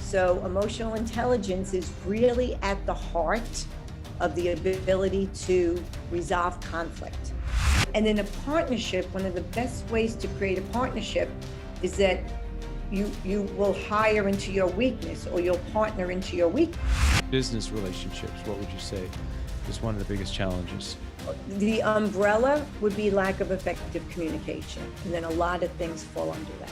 So emotional intelligence is really at the heart of the ability to resolve conflict. And in a partnership, one of the best ways to create a partnership is that you will hire into your weakness, or you'll partner into your weakness. Business relationships, what would you say is one of the biggest challenges? The umbrella would be lack of effective communication, and then a lot of things fall under that.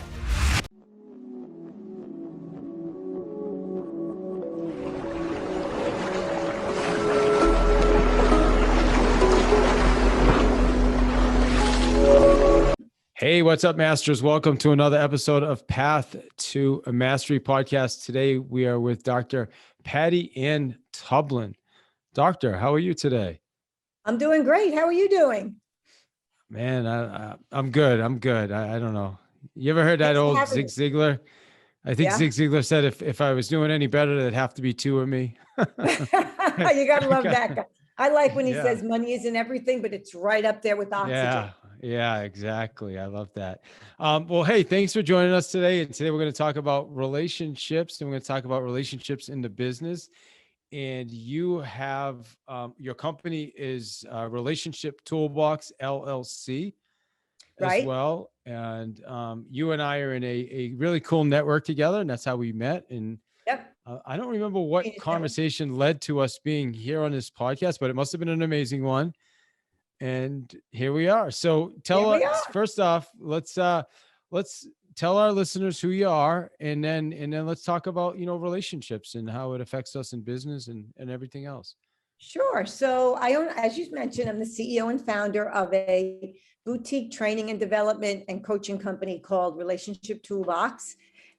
Hey, what's up, Masters? Welcome to another episode of Path to a Mastery podcast. Today, we are with Dr. Patty Ann Tublin. Doctor, how are you today? I'm doing great. How are you doing? Man, I'm good. I'm good. I don't know. You ever heard that old Zig Ziglar? I think Zig Ziglar said if I was doing any better, there'd have to be two of me. You got to love that guy. I like when he says money isn't everything, but it's right up there with oxygen. Yeah, exactly. I love that. Well, hey, thanks for joining us today. And today we're going to talk about relationships, and we're going to talk about relationships in the business. And you have your company is Relationship Toolbox LLC as well. And you and I are in a really cool network together, and that's how we met. And I don't remember what conversation led to us being here on this podcast, but it must have been an amazing one. And here we are. So tell us, first off, let's tell our listeners who you are, and then let's talk about, relationships and how it affects us in business and everything else. Sure. So I own, as you mentioned, I'm the CEO and founder of a boutique training and development and coaching company called Relationship Toolbox.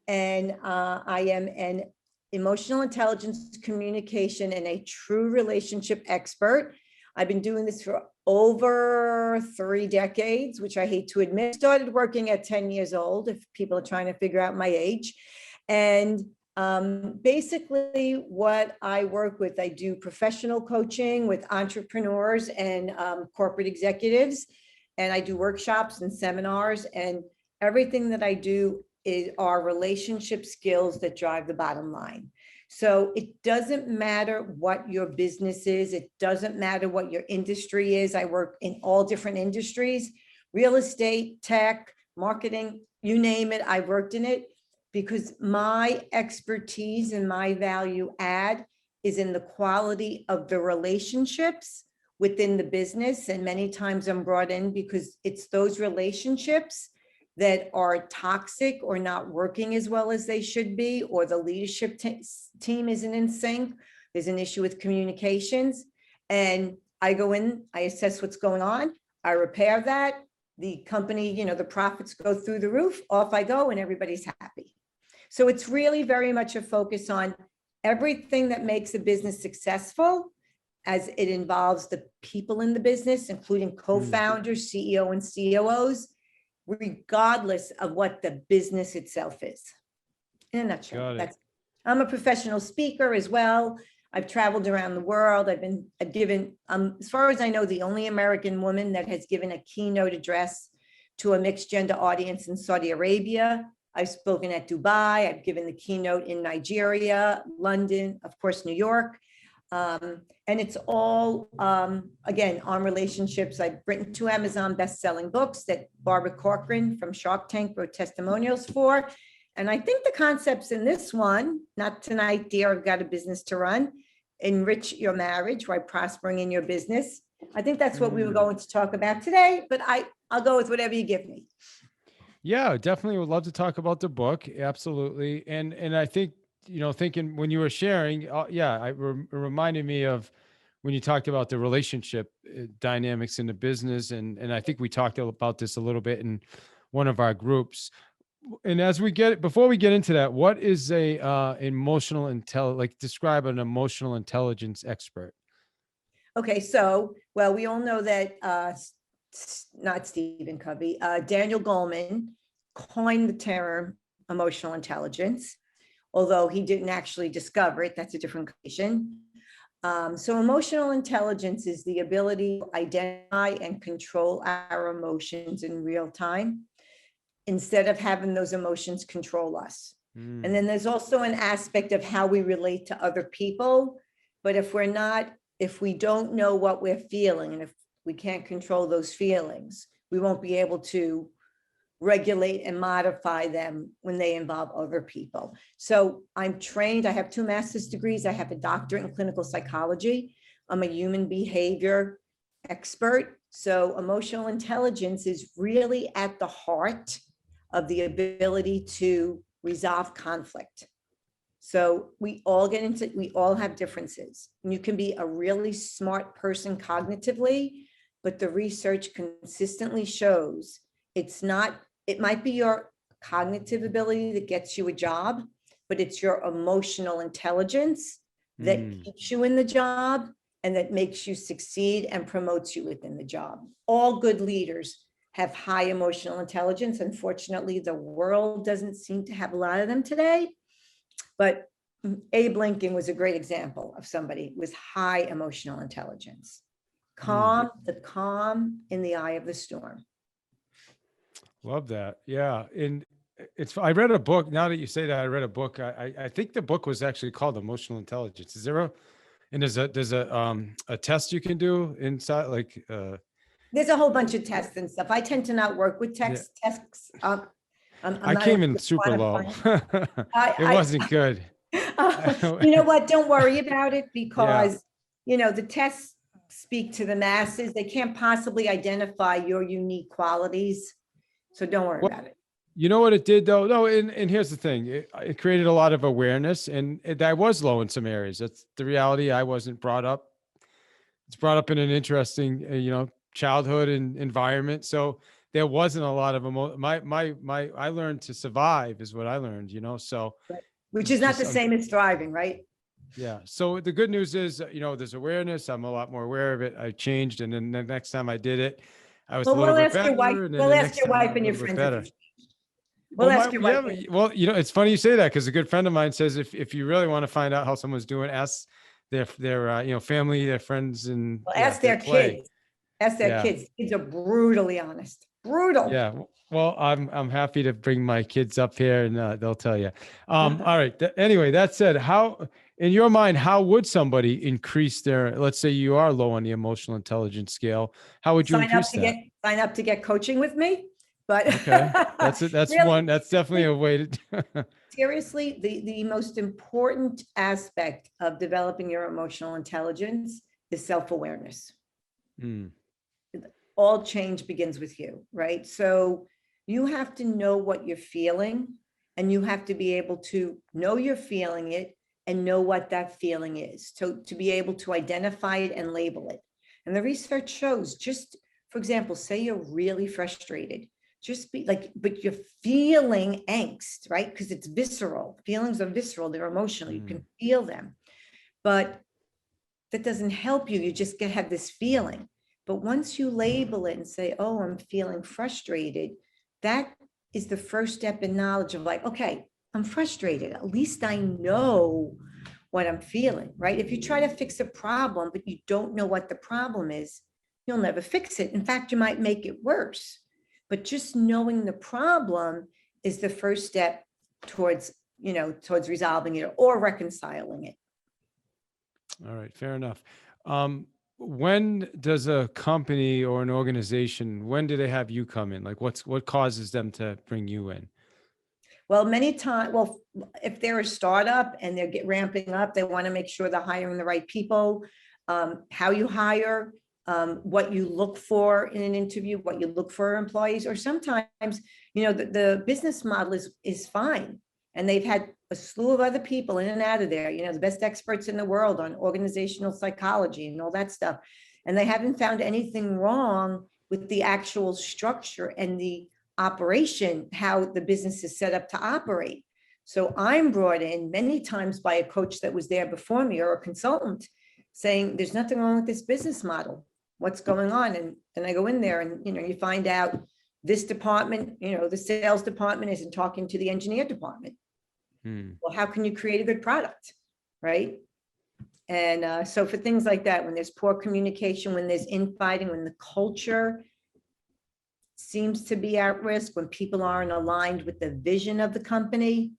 And I am an emotional intelligence, communication, and a true relationship expert. I've been doing this for over 3 decades, which I hate to admit. Started working at 10 years old, if people are trying to figure out my age. And basically what I work with, I do professional coaching with entrepreneurs and corporate executives. And I do workshops and seminars, and everything that I do are relationship skills that drive the bottom line. So it doesn't matter what your business is. It doesn't matter what your industry is. I work in all different industries, real estate, tech, marketing, you name it. I've worked in it because my expertise and my value add is in the quality of the relationships within the business. And many times I'm brought in because it's those relationships that are toxic or not working as well as they should be, or the leadership team isn't in sync. There's an issue with communications, and I go in, I assess what's going on, I repair that, the company, the profits go through the roof, off I go, and everybody's happy. So it's really very much a focus on everything that makes a business successful, as it involves the people in the business, including co-founders, CEO and COOs, regardless of what the business itself is. In a nutshell, I'm a professional speaker as well. I've traveled around the world. I've given, as far as I know, the only American woman that has given a keynote address to a mixed gender audience in Saudi Arabia. I've spoken at Dubai. I've given the keynote in Nigeria, London, of course, New York. And it's all, again, on relationships. I've written 2 Amazon best-selling books that Barbara Corcoran from Shark Tank wrote testimonials for. And I think the concepts in this one, not tonight, dear, I've got a business to run, enrich your marriage while prospering in your business. I think that's what we were going to talk about today, but I'll go with whatever you give me. Yeah, definitely would love to talk about the book. Absolutely. And I think, thinking when you were sharing, it reminded me of when you talked about the relationship dynamics in the business. And I think we talked about this a little bit in one of our groups. And before we get into that, what is emotional intelligence? Like, describe an emotional intelligence expert. Okay. So, well, we all know that, not Stephen Covey, Daniel Goleman coined the term emotional intelligence. Although he didn't actually discover it, that's a different question. So emotional intelligence is the ability to identify and control our emotions in real time, instead of having those emotions control us. And then there's also an aspect of how we relate to other people. But if we don't know what we're feeling, and if we can't control those feelings, we won't be able to regulate and modify them when they involve other people. So I'm trained, I have 2 master's degrees. I have a doctorate in clinical psychology. I'm a human behavior expert. So emotional intelligence is really at the heart of the ability to resolve conflict. So we all have differences. And you can be a really smart person cognitively, but the research consistently shows it might be your cognitive ability that gets you a job, but it's your emotional intelligence that keeps you in the job and that makes you succeed and promotes you within the job. All good leaders have high emotional intelligence. Unfortunately, the world doesn't seem to have a lot of them today, but Abe Lincoln was a great example of somebody with high emotional intelligence. The calm in the eye of the storm. Love that. Yeah. And I read a book. Now that you say that, I read a book. I think the book was actually called Emotional Intelligence. There's a test you can do inside, like, there's a whole bunch of tests and stuff. I tend to not work with tests. I came in super low. It wasn't good. You know what? Don't worry about it, because, the tests speak to the masses. They can't possibly identify your unique qualities. So don't worry about it. You know what it did though? No, and here's the thing. It created a lot of awareness, and I was low in some areas. That's the reality. I wasn't brought up. It's brought up in an interesting, childhood and environment. So there wasn't a lot of I learned to survive is what I learned, so. Which is not the same as thriving, right? Yeah. So the good news is, there's awareness. I'm a lot more aware of it. I changed. And then the next time I did it, I was a little bit better. We'll ask your wife and your friends. We'll ask your wife. Well, it's funny you say that, because a good friend of mine says if you really want to find out how someone's doing, ask their family, their friends, and ask their kids. Ask their kids. Kids are brutally honest. Brutal. Yeah. Well, I'm happy to bring my kids up here, and they'll tell you. All right. Anyway, that said, in your mind, how would somebody increase let's say you are low on the emotional intelligence scale, how would you increase that? Sign up to get coaching with me. But okay, that's it. That's really, that's definitely a way to. Seriously, the most important aspect of developing your emotional intelligence is self-awareness. All change begins with you, right? So you have to know what you're feeling, and you have to be able to know you're feeling it and know what that feeling is, to be able to identify it and label it. And the research shows, just for example, say you're really frustrated, but you're feeling angst, right? Because it's visceral. Feelings are visceral, they're emotional, you can feel them. But that doesn't help you, you just have this feeling. But once you label it and say, oh, I'm feeling frustrated, that is the first step in knowledge of okay, I'm frustrated. At least I know what I'm feeling, right? If you try to fix a problem, but you don't know what the problem is, you'll never fix it. In fact, you might make it worse. But just knowing the problem is the first step towards resolving it or reconciling it. All right, fair enough. When does a company or an organization, when do they have you come in? What causes them to bring you in? Well, many times, if they're a startup and they're ramping up, they want to make sure they're hiring the right people, how you hire, what you look for in an interview, what you look for employees, or sometimes, the business model is fine. And they've had a slew of other people in and out of there, the best experts in the world on organizational psychology and all that stuff. And they haven't found anything wrong with the actual structure and the operation, how the business is set up to operate. So I'm brought in many times by a coach that was there before me or a consultant saying, there's nothing wrong with this business model. What's going on? And I go in there and, you find out this department, the sales department isn't talking to the engineer department. Well, how can you create a good product, right? And so for things like that, when there's poor communication, when there's infighting, when the culture seems to be at risk, when people aren't aligned with the vision of the company,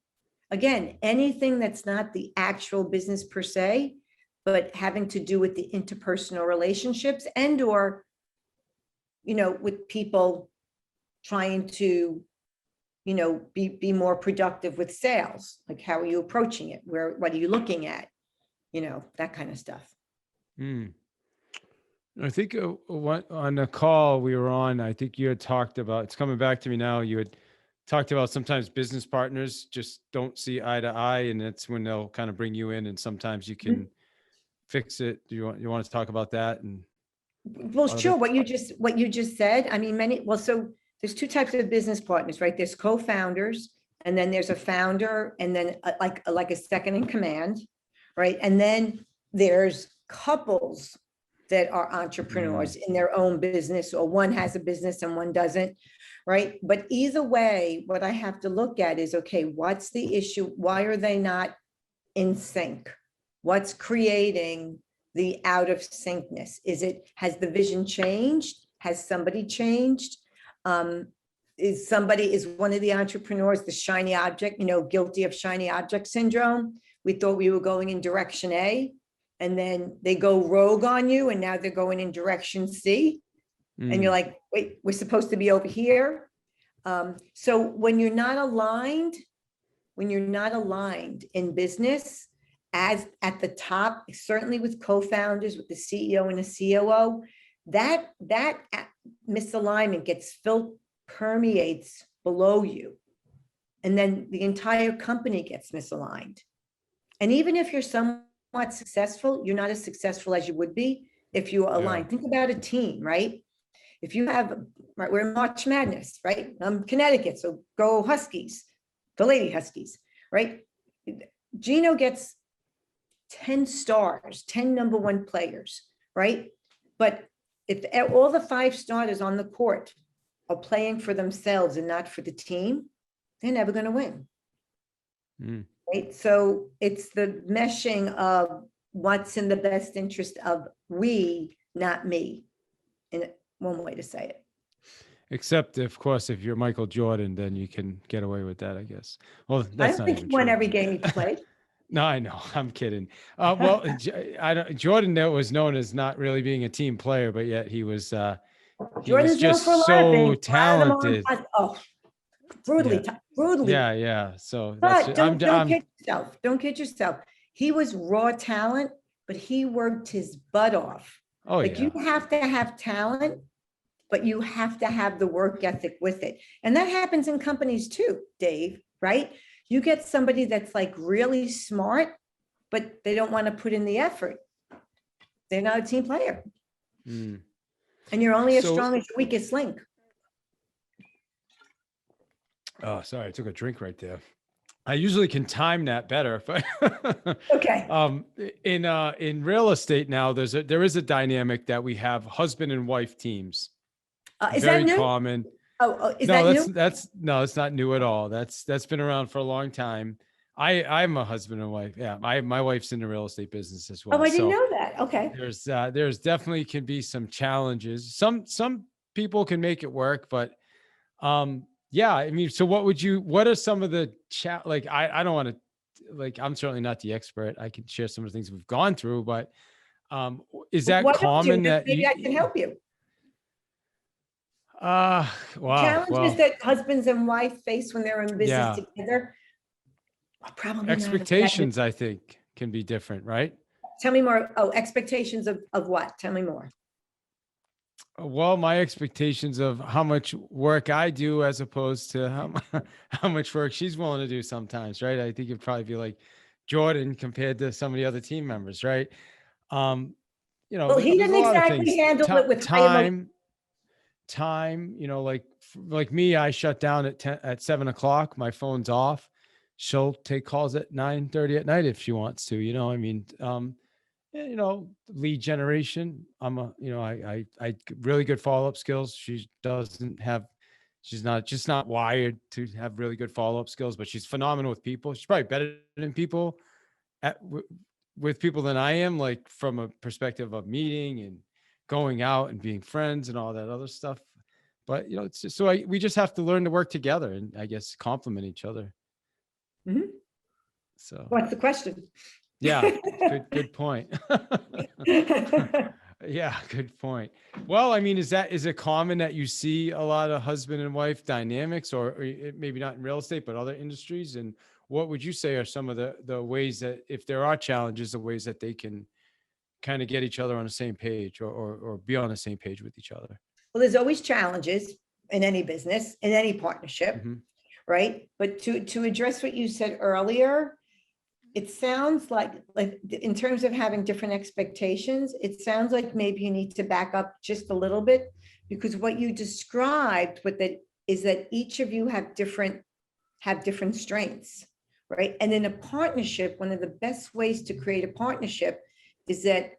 again, anything that's not the actual business per se, but having to do with the interpersonal relationships and or, with people trying to, be more productive with sales. Like, how are you approaching it? What are you looking at? That kind of stuff. Mm. I think on the call we were on, I think you had talked about, it's coming back to me now, you had talked about sometimes business partners just don't see eye to eye, and that's when they'll kind of bring you in, and sometimes you can fix it. Do you want to talk about that? And Well, sure. What you just said. I mean, so there's two types of business partners, right? There's co-founders, and then there's a founder, and then like a second in command, right? And then there's couples that are entrepreneurs in their own business, or one has a business and one doesn't, right? But either way, what I have to look at is, okay, what's the issue? Why are they not in sync? What's creating the out of syncness? Has the vision changed? Has somebody changed? Is one of the entrepreneurs the shiny object, guilty of shiny object syndrome? We thought we were going in direction A, and then they go rogue on you, and now they're going in direction C. And you're like, wait, we're supposed to be over here. So when you're not aligned in business, as at the top, certainly with co-founders, with the CEO and the COO, that misalignment permeates below you. And then the entire company gets misaligned. And even if you're somewhat successful, you're not as successful as you would be if you are aligned. Yeah. Think about a team, right? If you have, right, we're in March Madness, right? Connecticut, so go Huskies, the Lady Huskies, right? Gino gets 10 stars, 10 number one players, right? But if all the 5 starters on the court are playing for themselves and not for the team, they're never going to win. Right? So it's the meshing of what's in the best interest of we, not me, in one way to say it. Except, of course, if you're Michael Jordan, then you can get away with that, I guess. Well, that's I don't think he won every game he played. No, I know. I'm kidding. Well, Jordan was known as not really being a team player, but yet he was just so talented. Brutally. Yeah. So but don't kid yourself. Don't kid yourself. He was raw talent, but he worked his butt off. Oh, like, you have to have talent, but you have to have the work ethic with it. And that happens in companies too, Dave, right? You get somebody that's like really smart, but they don't want to put in the effort. They're not a team player. And you're only as strong as your weakest link. Oh, sorry. I took a drink right there. I usually can time that better, but okay. In real estate now, there is a dynamic that we have husband and wife teams. Is very that new? common. Is that new? No, it's not new at all. That's been around for a long time. I'm a husband and wife. Yeah, my wife's in the real estate business as well. Oh, I didn't know that. Okay. There's definitely can be some challenges. Some people can make it work, but yeah, I mean, so what are some of the I don't want to, I'm certainly not the expert. I can share some of the things we've gone through, but is that common that maybe I can help you? Wow. Challenges that husbands and wife face when they're in business together. Probably expectations, I think, can be different, right? Tell me more. Oh, expectations of what? Tell me more. Well, my expectations of how much work I do as opposed to how much work she's willing to do sometimes, right? I think it'd probably be like Jordan compared to some of the other team members, right? Well, he didn't exactly handle it with time, like me, I shut down at 7:00. My phone's off. She'll take calls at 9:30 at night if she wants to, I mean, lead generation. I really good follow-up skills. She's not wired to have really good follow-up skills, but she's phenomenal with people. She's probably better than people with people than I am, like from a perspective of meeting and going out and being friends and all that other stuff. But, it's just, we just have to learn to work together and I guess complement each other. Mm-hmm. So What's the question? yeah, good point. Yeah, good point. Well, I mean, is it common that you see a lot of husband and wife dynamics, or maybe not in real estate, but other industries? And what would you say are some of the ways that, if there are challenges, the ways that they can kind of get each other on the same page, or be on the same page with each other? Well, there's always challenges in any business, in any partnership, Hmm. right? But to address what you said earlier, it sounds like in terms of having different expectations, it sounds like maybe you need to back up just a little bit, because what you described with it is that each of you have different strengths, right? And in a partnership, one of the best ways to create a partnership is that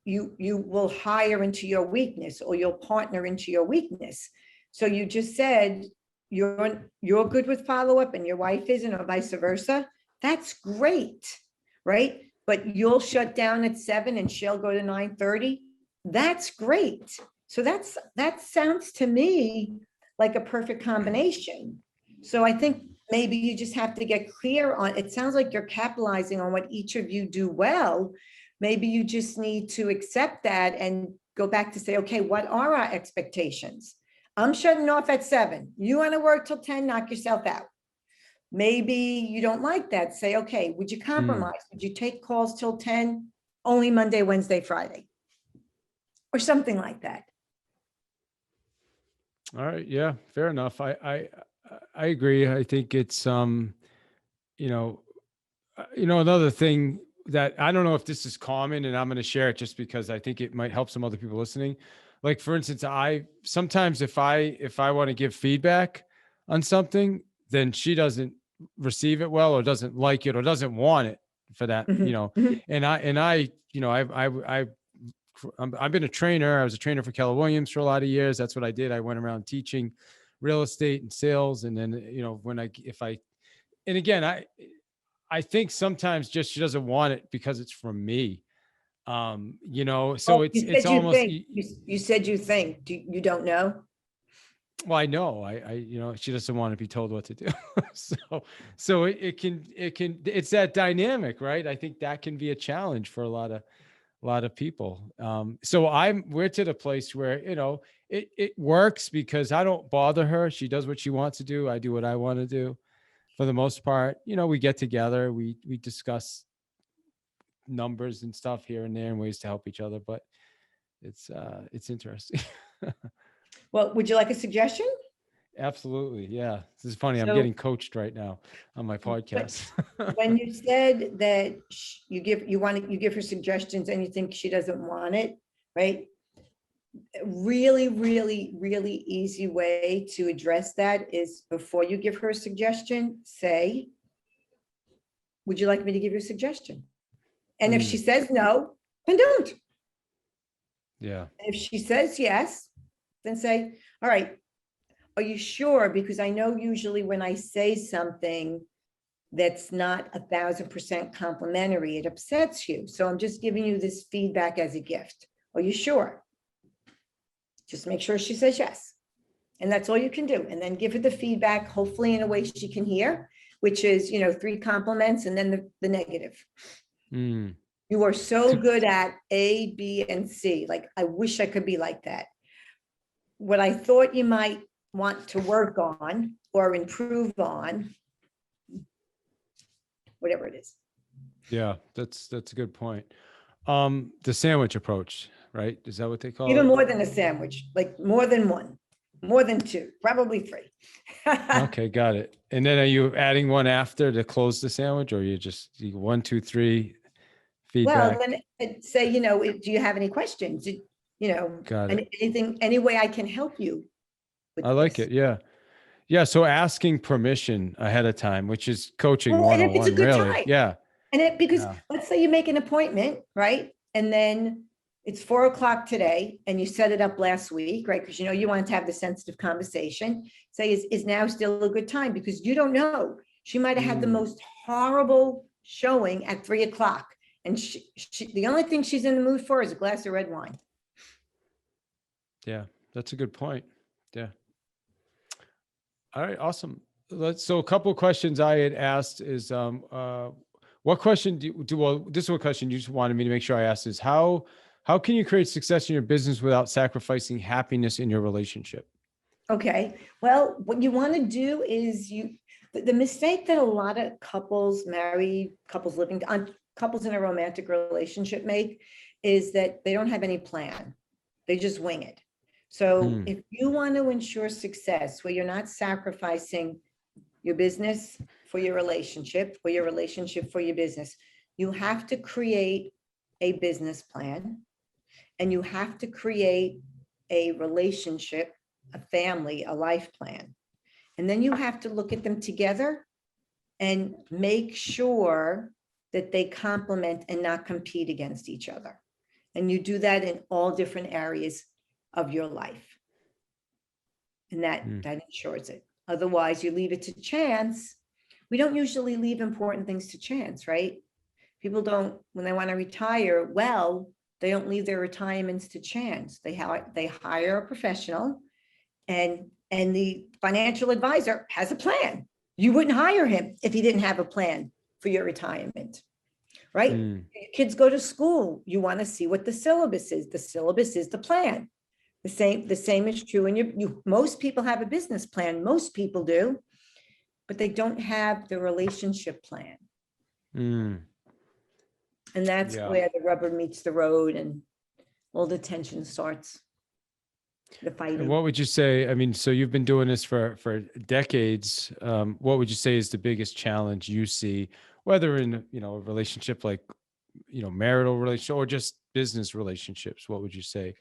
you will hire into your weakness, or you'll partner into your weakness. So you just said you're good with follow-up and your wife isn't, or vice versa. That's great, right? But you'll shut down at 7 and she'll go to 9:30. That's great. So that sounds to me like a perfect combination. So I think maybe you just have to get clear on, it sounds like you're capitalizing on what each of you do well. Maybe you just need to accept that and go back to say, okay, what are our expectations? I'm shutting off at 7. You want to work till 10, knock yourself out. Maybe you don't like that. Say, okay, would you compromise? Would you take calls till 10, only Monday, Wednesday, Friday? Or something like that. All right. Yeah, fair enough. I agree. I think it's, you know, another thing that I don't know if this is common, and I'm going to share it just because I think it might help some other people listening. Like, for instance, sometimes if I want to give feedback on something, then she doesn't receive it well, or doesn't like it, or doesn't want it for that, Mhm, mhm. and I've been a trainer. I was a trainer for Keller Williams for a lot of years. That's what I did. I went around teaching real estate and sales. And then, and again, I think sometimes just she doesn't want it because it's from me. So Oh, it's almost, you said you think, you don't know? well, I know, she doesn't want to be told what to do. So it's that dynamic, right? I think that can be a challenge for a lot of people. So we're to the place where, it works because I don't bother her. She does what she wants to do. I do what I want to do. For the most part, we get together, we discuss numbers and stuff here and there and ways to help each other, but it's interesting. Well, would you like a suggestion? Absolutely. Yeah. This is funny. I'm So getting coached right now on my podcast. when you said that you give her suggestions and you think she doesn't want it, right? Really, really, really easy way to address that is, before you give her a suggestion, say, would you like me to give you a suggestion? And if she says no, then don't. Yeah. If she says yes, then say, all right, are you sure? Because I know usually when I say something that's not 1,000% complimentary, it upsets you. So I'm just giving you this feedback as a gift. Are you sure? Just make sure she says yes. And that's all you can do. And then give her the feedback, hopefully in a way she can hear, which is, 3 compliments and then the negative. Mm. You are so good at A, B, and C. Like, I wish I could be like that. What I thought you might want to work on or improve on, whatever it is. Yeah. That's a good point. The sandwich approach, right? Is that what they call Even it? more than a sandwich, like more than one, more than 2, probably 3. Okay, got it. And then are you adding one after to close the sandwich, or you 1, 2, 3 Well, feedback? then say, do you have any questions? Got it. Anything, any way I can help you I with like this? it. Yeah. Yeah. So asking permission ahead of time, which is coaching Well, and if it's a 101, good really. time, Yeah. because Yeah. let's say you make an appointment, right? And then it's 4:00 today and you set it up last week, right? Because you wanted to have the sensitive conversation. Say, is now still a good time? Because you don't know. She might have had the most horrible showing at 3:00. And the only thing she's in the mood for is a glass of red wine. Yeah. That's a good point. Yeah. All right. Awesome. So a couple of questions I had asked is, What question well, this is what question you just wanted me to make sure I asked is how can you create success in your business without sacrificing happiness in your relationship? Okay, well, what you want to do is the mistake that a lot of couples, married couples living on couples in a romantic relationship make is that they don't have any plan. They just wing it. So Mm, if you want to ensure success where you're not sacrificing your business for your relationship, or your relationship for your business, you have to create a business plan, and you have to create a relationship, a family, a life plan. And then you have to look at them together and make sure that they complement and not compete against each other. And you do that in all different areas of your life. And that mm, ensures it. Otherwise, you leave it to chance. We don't usually leave important things to chance, right? People don't, when they want to retire, well, they don't leave their retirements to chance. They hire a professional, and the financial advisor has a plan. You wouldn't hire him if he didn't have a plan for your retirement, right? mm. Kids go to school. You want to see what the syllabus is. The syllabus is the plan. The same is true. And most people have a business plan. Most people do, but they don't have the relationship plan. Mm. And that's Yeah. where the rubber meets the road and all the tension starts, the And fighting. what would you say? I mean, so you've been doing this for decades. What would you say is the biggest challenge you see, whether in, a relationship like, marital relationship or just business relationships? What would you say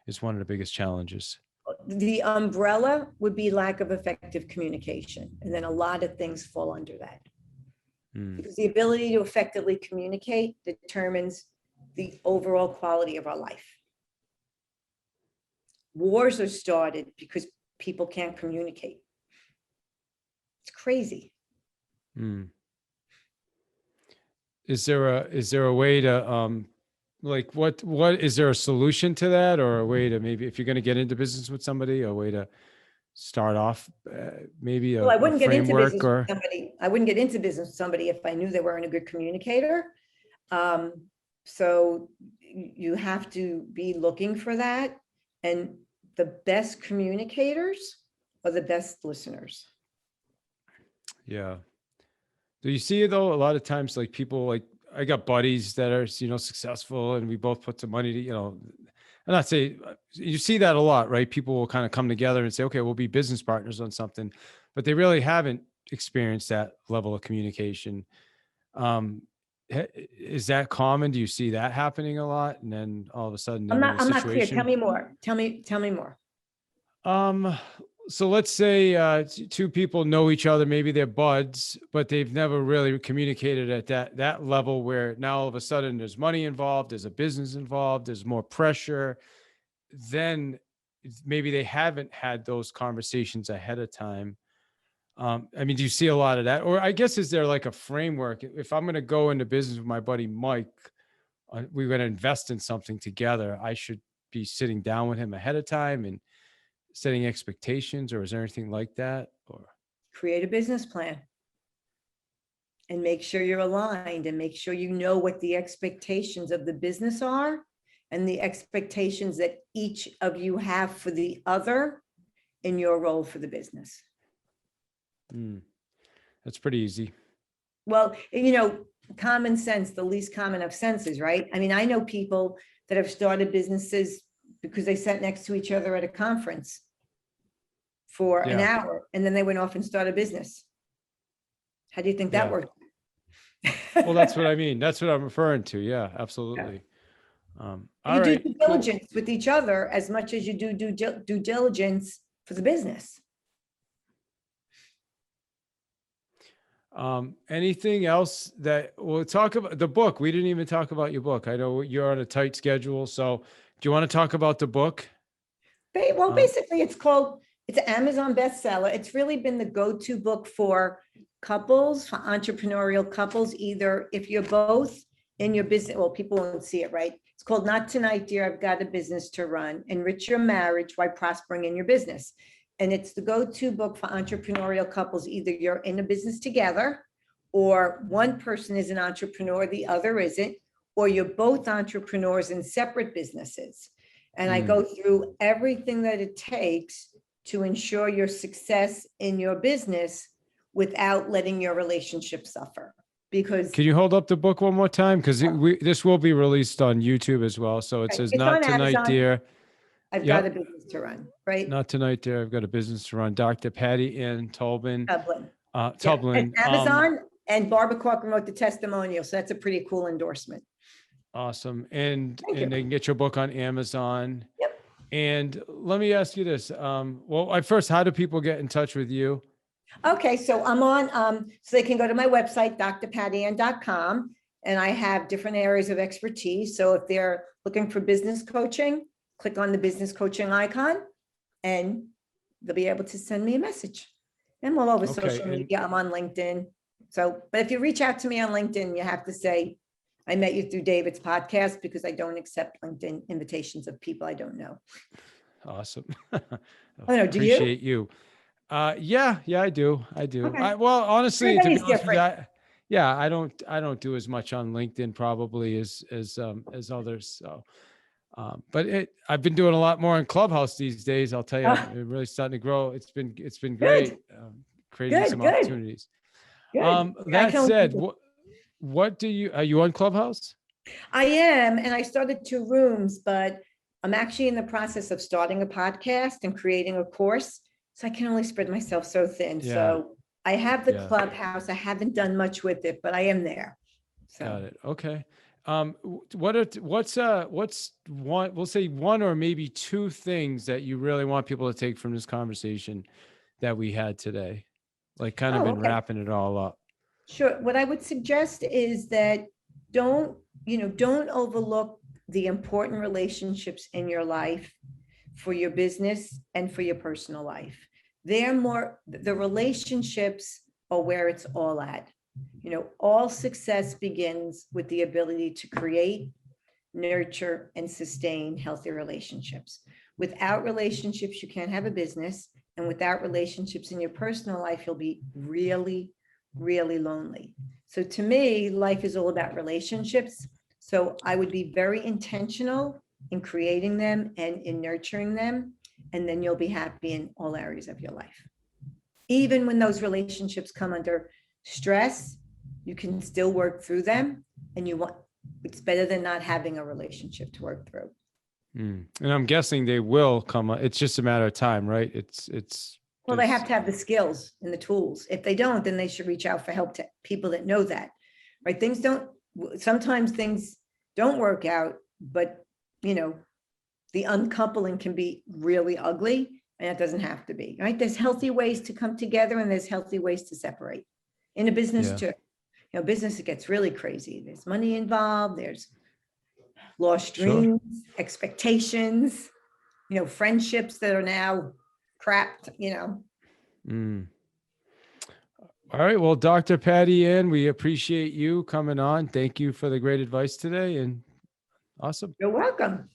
is one of the biggest challenges? The umbrella would be lack of effective communication. And then a lot of things fall under that. Mm, Because the ability to effectively communicate determines the overall quality of our life. Wars are started because people can't communicate. It's crazy. mm. Is there a way to like what is there a solution to that, or a way to, maybe if you're going to get into business with somebody, a way to start off, maybe Well, I a wouldn't get into framework business with or somebody. I wouldn't get into business with somebody if I knew they weren't a good communicator. So you have to be looking for that. And the best communicators are the best listeners. yeah. Do you see it though? A lot of times, like people, like I got buddies that are, successful, and we both put some money to, I'm not saying you see that a lot, right? People will kind of come together and say, okay, we'll be business partners on something, but they really haven't experienced that level of communication. Um, is that common? Do you see that happening a lot? And then all of a sudden they're in a I'm not clear. Tell situation. me more. Tell me more. Um, so let's say two people know each other, maybe they're buds, but they've never really communicated at that level, where now all of a sudden there's money involved, there's a business involved, there's more pressure. Then maybe they haven't had those conversations ahead of time. I mean, do you see a lot of that? Or I guess, is there like a framework? If I'm going to go into business with my buddy Mike, we're going to invest in something together, I should be sitting down with him ahead of time and setting expectations, or is there anything like that? Or Create a business plan and make sure you're aligned, and make sure you know what the expectations of the business are and the expectations that each of you have for the other in your role for the business. that's pretty easy. Well, common sense, the least common of senses, right? I mean, I know people that have started businesses because they sat next to each other at a conference for an Yeah. hour, and then they went off and started a business. How do you think that Yeah. worked? Well, that's what I mean. That's what I'm referring to. Yeah, absolutely. All You do right, due cool. diligence with each other as much as you do due diligence for the business. Anything else that we'll talk about? The book, we didn't even talk about your book. I know you're on a tight schedule, so do you want to talk about the book? Well, basically, it's an Amazon bestseller. It's really been the go-to book for couples, for entrepreneurial couples, either if you're both in your business, well, people won't see it, right? It's called Not Tonight, Dear, I've Got a Business to Run. Enrich Your Marriage while Prospering in Your Business. And it's the go-to book for entrepreneurial couples. Either you're in a business together, or one person is an entrepreneur, the other isn't, or you're both entrepreneurs in separate businesses. And I go through everything that it takes to ensure your success in your business without letting your relationship suffer. Because Can you hold up the book one more time? Because this will be released on YouTube as well. So it says, it's "Not on tonight, Amazon. dear." I've Yep. got a business to run, right? Not tonight, dear. I've got a business to run. Dr. Patty Ann Tublin. Tublin. Tublin. And Amazon, and Barbara Corcoran wrote the testimonial. So that's a pretty cool endorsement. Awesome. And Thank you. they can get your book on Amazon. Yep. And let me ask you this. Well, first, how do people get in touch with you? Okay, so I'm on, so they can go to my website, drpattyann.com, and I have different areas of expertise. So if they're looking for business coaching, click on the business coaching icon and they'll be able to send me a message. And all over social media, I'm on LinkedIn. So, but if you reach out to me on LinkedIn, you have to say, I met you through David's podcast, because I don't accept LinkedIn invitations of people I don't know. Awesome. Oh, no, do you? Appreciate you. Yeah, I do. Okay. Well, honestly, to be Everybody's honest with you, different. I don't do as much on LinkedIn probably as others. So, but I've been doing a lot more in Clubhouse these days. I'll tell you, it's really starting to grow. It's been great, creating some opportunities. Good. That said, what are you on Clubhouse? I am, and I started 2 rooms, but I'm actually in the process of starting a podcast and creating a course. So I can only spread myself so thin. Yeah. So I have the Yeah. Clubhouse. I haven't done much with it, but I am there. So. Got it. Okay. What's one, we'll say one or maybe 2 things that you really want people to take from this conversation that we had today? Like kind of wrapping it all up. Sure. What I would suggest is that don't overlook the important relationships in your life for your business and for your personal life. The relationships are where it's all at. All success begins with the ability to create, nurture, and sustain healthy relationships. Without relationships, you can't have a business. And without relationships in your personal life, you'll be really, really lonely. So to me, life is all about relationships. So I would be very intentional in creating them and in nurturing them. And then you'll be happy in all areas of your life. Even when those relationships come under stress, you can still work through them, and it's better than not having a relationship to work through. And I'm guessing they will come. It's just a matter of time, right? Well, they have to have the skills and the tools. If they don't, then they should reach out for help to people that know that, right? Sometimes things don't work out, but the uncoupling can be really ugly, and it doesn't have to be, right? There's healthy ways to come together, and there's healthy ways to separate. In a business too. Business, it gets really crazy. There's money involved. There's lost dreams, expectations, friendships that are now crapped, All right. Well, Dr. Patty Ann, we appreciate you coming on. Thank you for the great advice today, and awesome. You're welcome.